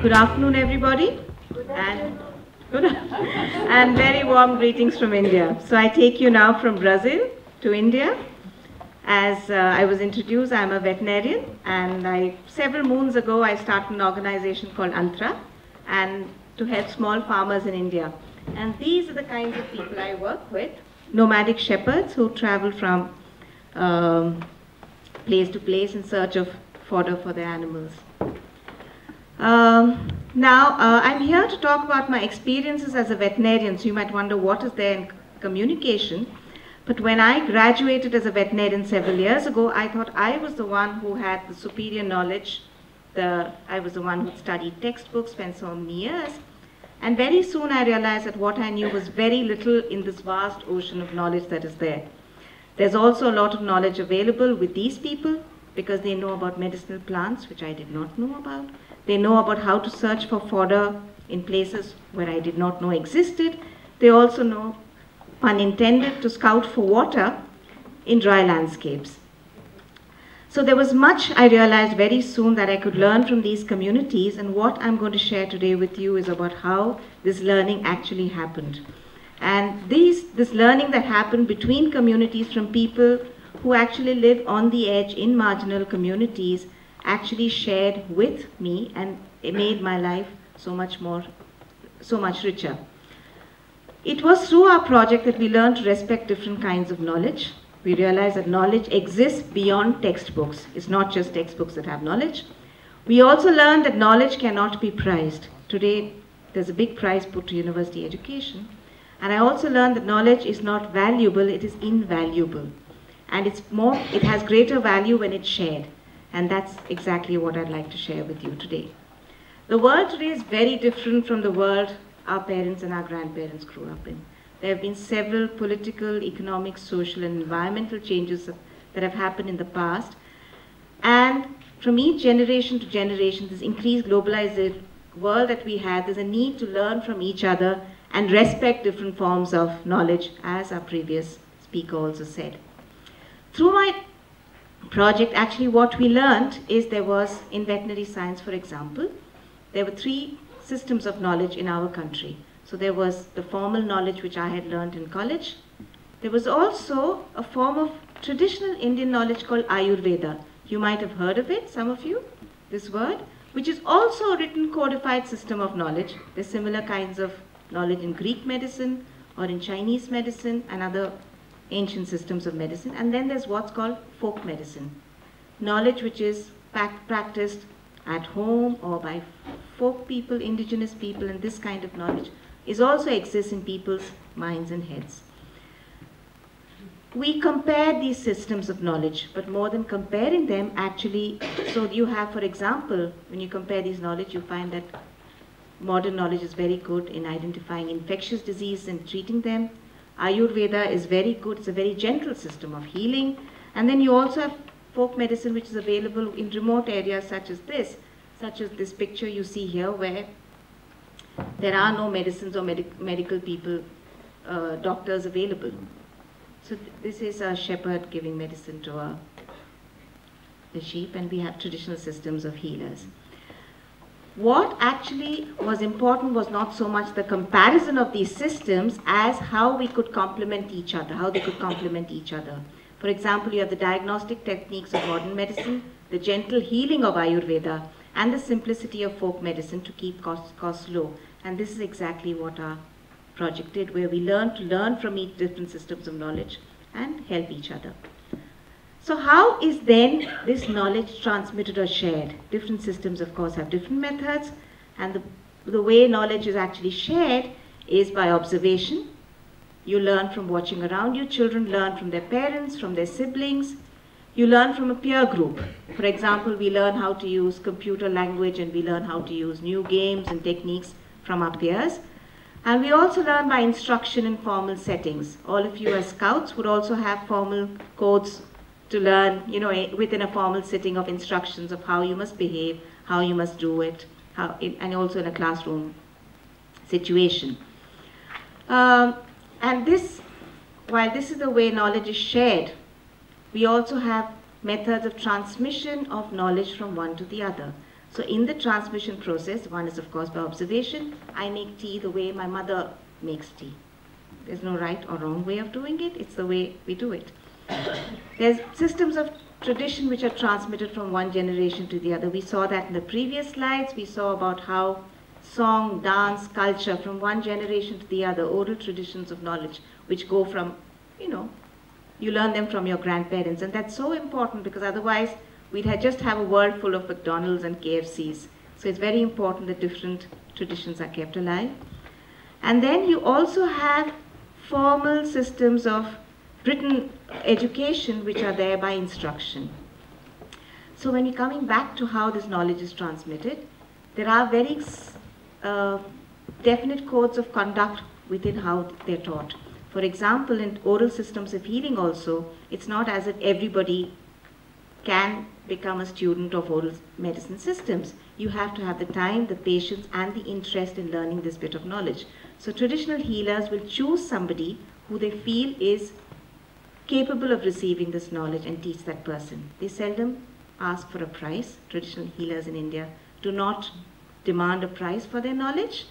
Good afternoon, everybody, and and very warm greetings from India. So I take you now from Brazil to India. As I was introduced, I'm a veterinarian, and several moons ago I started an organization called ANTRA, and to help small farmers in India. And these are the kinds of people I work with: nomadic shepherds who travel from place to place in search of fodder for their animals. I'm here to talk about my experiences as a veterinarian. So you might wonder, what is there in communication? But when I graduated as a veterinarian several years ago, I thought I was the one who had the superior knowledge. I was the one who studied textbooks, spent so many years. And very soon I realized that what I knew was very little in this vast ocean of knowledge that is there. There's also a lot of knowledge available with these people because they know about medicinal plants, which I did not know about. They know about how to search for fodder in places where I did not know existed. They also know, pun intended, to scout for water in dry landscapes. So there was much I realized very soon that I could learn from these communities, and what I'm going to share today with you is about how this learning actually happened. And this learning that happened between communities from people who actually live on the edge in marginal communities actually shared with me, and it made my life so much richer. It was through our project that we learned to respect different kinds of knowledge. We realized that knowledge exists beyond textbooks. It's not just textbooks that have knowledge. We also learned that knowledge cannot be priced. Today, there's a big price put to university education. And I also learned that knowledge is not valuable, it is invaluable. And it has greater value when it's shared. And that's exactly what I'd like to share with you today. The world today is very different from the world our parents and our grandparents grew up in. There have been several political, economic, social, and environmental changes that have happened in the past. And from each generation to generation, this increased globalized world that we have, there's a need to learn from each other and respect different forms of knowledge, as our previous speaker also said. Through my project, actually what we learned is there was, in veterinary science for example, there were 3 systems of knowledge in our country. So there was the formal knowledge which I had learned in college. There was also a form of traditional Indian knowledge called Ayurveda. You might have heard of it, some of you, this word, which is also a written codified system of knowledge. There's similar kinds of knowledge in Greek medicine or in Chinese medicine and other ancient systems of medicine. And then there's what's called folk medicine, knowledge which is practiced at home or by folk people, indigenous people, and this kind of knowledge also exists in people's minds and heads. We compare these systems of knowledge, but more than comparing them, actually, so you have, for example, when you compare these knowledge, you find that modern knowledge is very good in identifying infectious disease and treating them. Ayurveda is very good, it's a very gentle system of healing. And then you also have folk medicine, which is available in remote areas such as this picture you see here, where there are no medicines or medical people, doctors available. So this is a shepherd giving medicine to the sheep, and we have traditional systems of healers. What actually was important was not so much the comparison of these systems as how we could complement each other, how they could complement each other. For example, you have the diagnostic techniques of modern medicine, the gentle healing of Ayurveda, and the simplicity of folk medicine to keep costs low. And this is exactly what our project did, where we learned to learn from each different systems of knowledge and help each other. So how is then this knowledge transmitted or shared? Different systems, of course, have different methods, and the way knowledge is actually shared is by observation. You learn from watching around you. Children learn from their parents, from their siblings. You learn from a peer group. For example, we learn how to use computer language, and we learn how to use new games and techniques from our peers. And we also learn by instruction in formal settings. All of you as scouts would also have formal codes to learn, within a formal setting of instructions of how you must behave, how you must do it, and also in a classroom situation. And while this is the way knowledge is shared, we also have methods of transmission of knowledge from one to the other. So in the transmission process, one is of course by observation. I make tea the way my mother makes tea. There's no right or wrong way of doing it, it's the way we do it. There's systems of tradition which are transmitted from one generation to the other. We saw that in the previous slides. We saw about how song, dance, culture from one generation to the other, oral traditions of knowledge which go from, you learn them from your grandparents, and that's so important because otherwise we'd just have a world full of McDonald's and KFCs. So it's very important that different traditions are kept alive. And then you also have formal systems of written education which are there by instruction. So when you're coming back to how this knowledge is transmitted, there are very definite codes of conduct within how they're taught. For example, in oral systems of healing also, it's not as if everybody can become a student of oral medicine systems. You have to have the time, the patience, and the interest in learning this bit of knowledge. So traditional healers will choose somebody who they feel is capable of receiving this knowledge and teach that person. They seldom ask for a price. Traditional healers in India do not demand a price for their knowledge,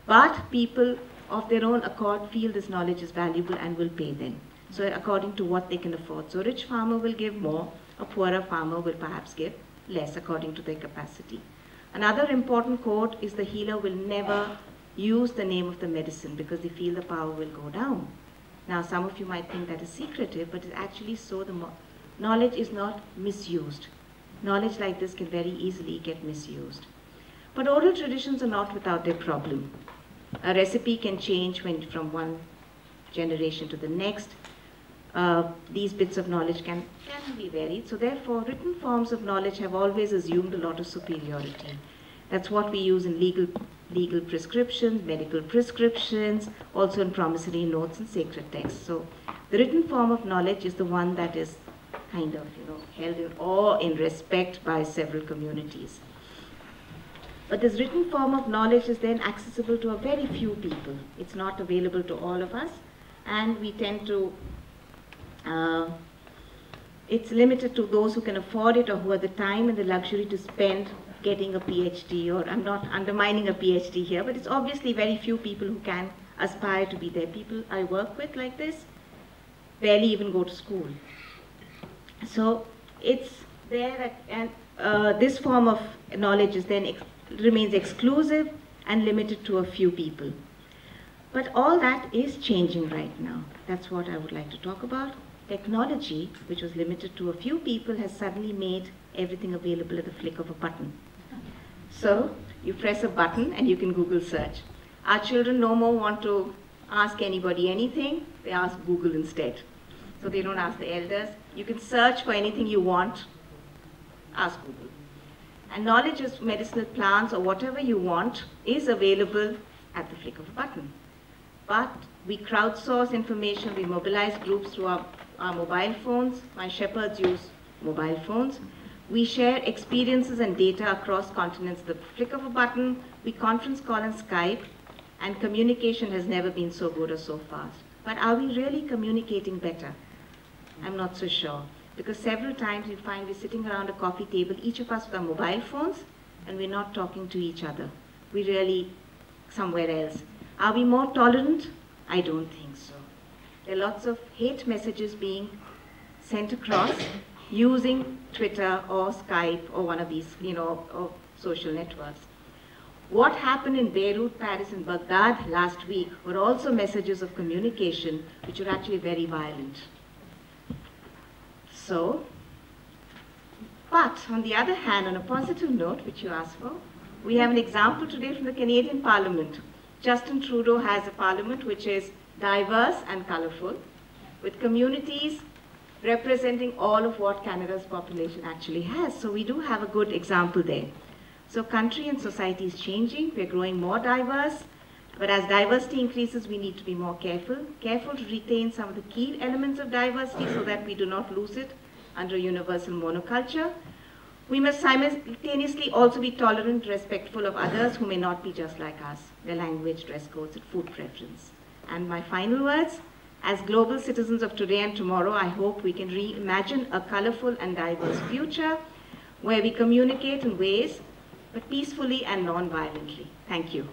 but people of their own accord feel this knowledge is valuable and will pay them. So according to what they can afford. So a rich farmer will give more, a poorer farmer will perhaps give less according to their capacity. Another important code is the healer will never use the name of the medicine because they feel the power will go down. Now some of you might think that is secretive, but it's actually so the knowledge is not misused. Knowledge like this can very easily get misused. But oral traditions are not without their problem. A recipe can change from one generation to the next. These bits of knowledge can be varied. So therefore, written forms of knowledge have always assumed a lot of superiority. That's what we use in legal prescriptions, medical prescriptions, also in promissory notes and sacred texts. So the written form of knowledge is the one that is kind of held in awe, in respect by several communities. But this written form of knowledge is then accessible to a very few people. It's not available to all of us, and we tend to, it's limited to those who can afford it or who have the time and the luxury to spend getting a PhD, or I'm not undermining a PhD here, but it's obviously very few people who can aspire to be there. People I work with like this barely even go to school. So it's there, and this form of knowledge is then remains exclusive and limited to a few people. But all that is changing right now. That's what I would like to talk about. Technology, which was limited to a few people, has suddenly made everything available at the flick of a button. So you press a button and you can Google search. Our children no more want to ask anybody anything, they ask Google instead. So they don't ask the elders. You can search for anything you want, ask Google. And knowledge of medicinal plants or whatever you want is available at the flick of a button. But we crowdsource information, we mobilize groups through our mobile phones. My shepherds use mobile phones. We share experiences and data across continents at the flick of a button. We conference call and Skype, and communication has never been so good or so fast. But are we really communicating better? I'm not so sure. Because several times you find we're sitting around a coffee table, each of us with our mobile phones, and we're not talking to each other. We're really somewhere else. Are we more tolerant? I don't think so. There are lots of hate messages being sent across using Twitter or Skype or one of these, or social networks. What happened in Beirut, Paris, and Baghdad last week were also messages of communication which were actually very violent. So, but on the other hand, on a positive note, which you asked for, we have an example today from the Canadian Parliament. Justin Trudeau has a parliament which is diverse and colorful, with communities representing all of what Canada's population actually has. So we do have a good example there. So country and society is changing, we're growing more diverse, but as diversity increases, we need to be more careful to retain some of the key elements of diversity so that we do not lose it under universal monoculture. We must simultaneously also be tolerant, respectful of others who may not be just like us, their language, dress codes, and food preference. And my final words, as global citizens of today and tomorrow, I hope we can reimagine a colorful and diverse future where we communicate in ways, but peacefully and non-violently. Thank you.